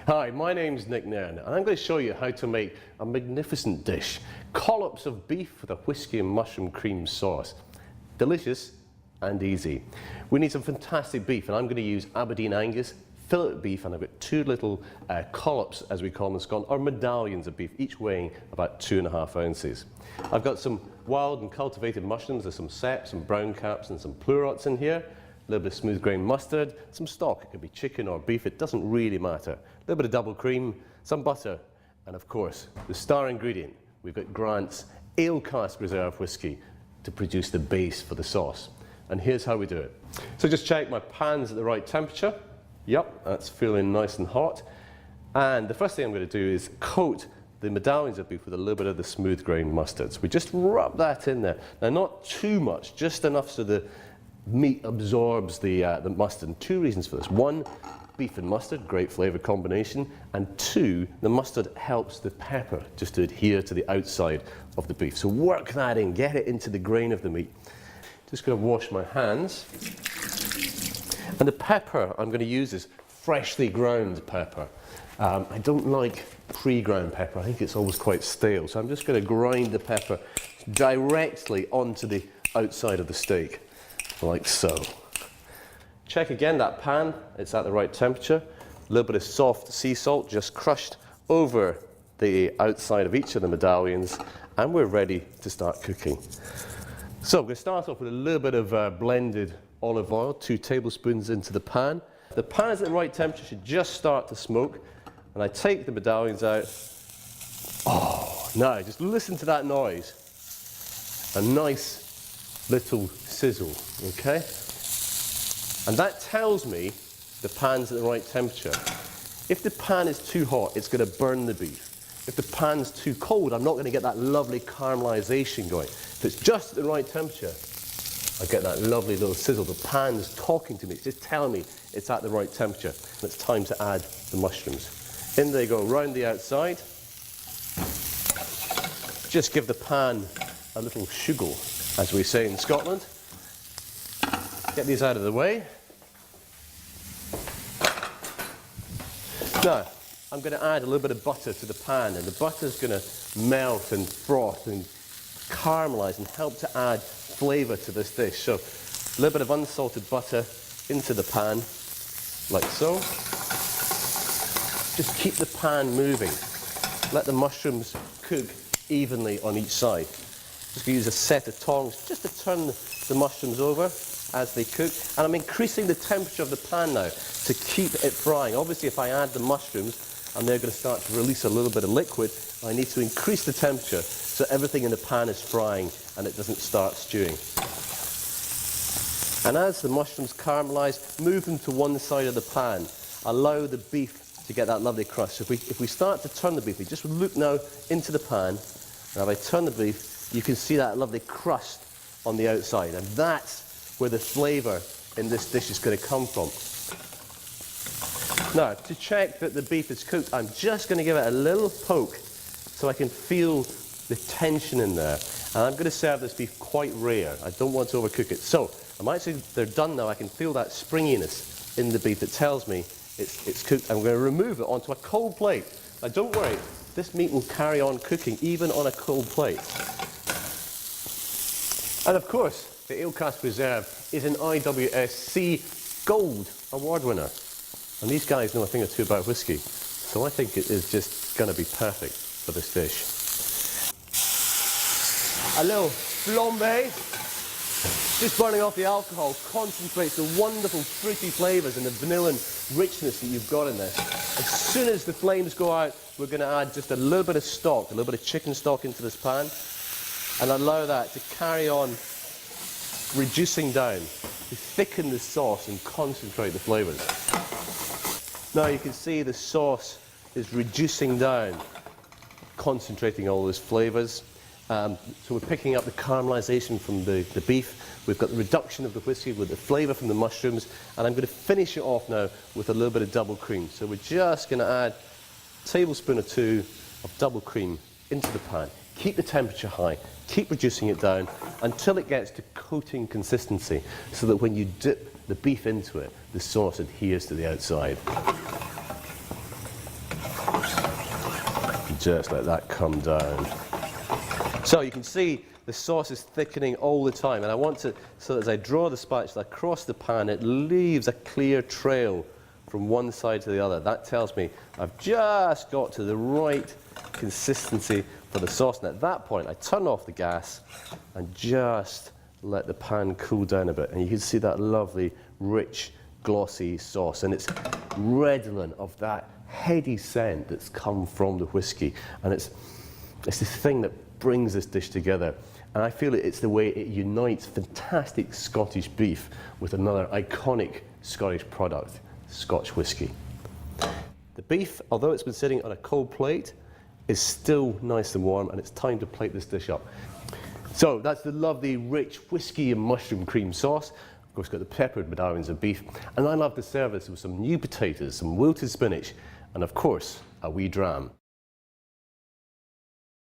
Hi, my name's Nairn, and I'm going to show you how to make a magnificent dish. Collops of beef with a whisky and mushroom cream sauce. Delicious and easy. We need some fantastic beef, and I'm going to use Aberdeen Angus fillet beef, and I've got two little collops, as we call them in Scotland, or medallions of beef, each weighing about 2.5 ounces. I've got some wild and cultivated mushrooms. There's some seps, some brown caps, and some pleurots in here. A little bit of smooth grain mustard, some stock, it could be chicken or beef, it doesn't really matter. A little bit of double cream, some butter, and of course, the star ingredient. We've got Grant's ale cask reserve whisky to produce the base for the sauce. And here's how we do it. So just check my pan's at the right temperature. Yep, that's feeling nice and hot. And the first thing I'm going to do is coat the medallions of beef with a little bit of the smooth grain mustard. So we just rub that in there. Now, not too much, just enough so the meat absorbs the mustard. And two reasons for this. One, beef and mustard, great flavour combination. And two, the mustard helps the pepper just to adhere to the outside of the beef. So work that in, get it into the grain of the meat. Just going to wash my hands. And the pepper I'm going to use is freshly ground pepper. I don't like pre-ground pepper. I think it's always quite stale. So I'm just going to grind the pepper directly onto the outside of the steak, like so. Check again that pan, it's at the right temperature. A little bit of soft sea salt just crushed over the outside of each of the medallions, and we're ready to start cooking. So I'm going to start off with a little bit of blended olive oil, 2 tablespoons into the pan. The pan is at the right temperature, should just start to smoke, and I take the medallions out. Oh, now just listen to that noise. A nice little sizzle, okay? And that tells me the pan's at the right temperature. If the pan is too hot, it's going to burn the beef. If the pan's too cold, I'm not going to get that lovely caramelization going. If it's just at the right temperature, I get that lovely little sizzle. The pan's talking to me, it's just telling me it's at the right temperature. And it's time to add the mushrooms. In they go, round the outside. Just give the pan a little shuggle, as we say in Scotland. Get these out of the way. Now, I'm going to add a little bit of butter to the pan, and the butter's going to melt and froth and caramelize and help to add flavour to this dish. So, a little bit of unsalted butter into the pan, like so. Just keep the pan moving. Let the mushrooms cook evenly on each side. Just use a set of tongs just to turn the mushrooms over as they cook. And I'm increasing the temperature of the pan now to keep it frying. Obviously, if I add the mushrooms and they're going to start to release a little bit of liquid, I need to increase the temperature so everything in the pan is frying and it doesn't start stewing. And as the mushrooms caramelize, move them to one side of the pan. Allow the beef to get that lovely crust. So if we start to turn the beef, we just look now into the pan, and if I turn the beef, you can see that lovely crust on the outside, and that's where the flavour in this dish is going to come from. Now, to check that the beef is cooked, I'm just going to give it a little poke so I can feel the tension in there. And I'm going to serve this beef quite rare. I don't want to overcook it. So, they're done now. I can feel that springiness in the beef that tells me it's cooked. I'm going to remove it onto a cold plate. Now, don't worry, this meat will carry on cooking even on a cold plate. And of course, the Ale Cask Reserve is an IWSC Gold Award winner. And these guys know a thing or two about whisky, so I think it is just going to be perfect for this dish. A little flambe, just burning off the alcohol, concentrates the wonderful fruity flavours and the vanilla richness that you've got in this. As soon as the flames go out, we're going to add just a little bit of stock, a little bit of chicken stock into this pan, and allow that to carry on reducing down, to thicken the sauce and concentrate the flavours. Now you can see the sauce is reducing down, concentrating all those flavours. So we're picking up the caramelisation from the beef. We've got the reduction of the whisky with the flavour from the mushrooms, and I'm going to finish it off now with a little bit of double cream. So we're just going to add a tablespoon or 2 of double cream into the pan. Keep the temperature high, keep reducing it down until it gets to coating consistency, so that when you dip the beef into it, the sauce adheres to the outside. Just let that come down. So you can see the sauce is thickening all the time, and I want to, so as I draw the spatula across the pan, it leaves a clear trail from one side to the other. That tells me I've just got to the right consistency for the sauce, and at that point I turn off the gas and just let the pan cool down a bit, and you can see that lovely, rich, glossy sauce, and it's redolent of that heady scent that's come from the whiskey, and it's the thing that brings this dish together. And I feel it's the way it unites fantastic Scottish beef with another iconic Scottish product, Scotch whisky. The beef, although it's been sitting on a cold plate, is still nice and warm, and it's time to plate this dish up. So that's the lovely, rich whiskey and mushroom cream sauce. Of course, got the peppered medallions of beef, and I love to serve this with some new potatoes, some wilted spinach, and of course, a wee dram.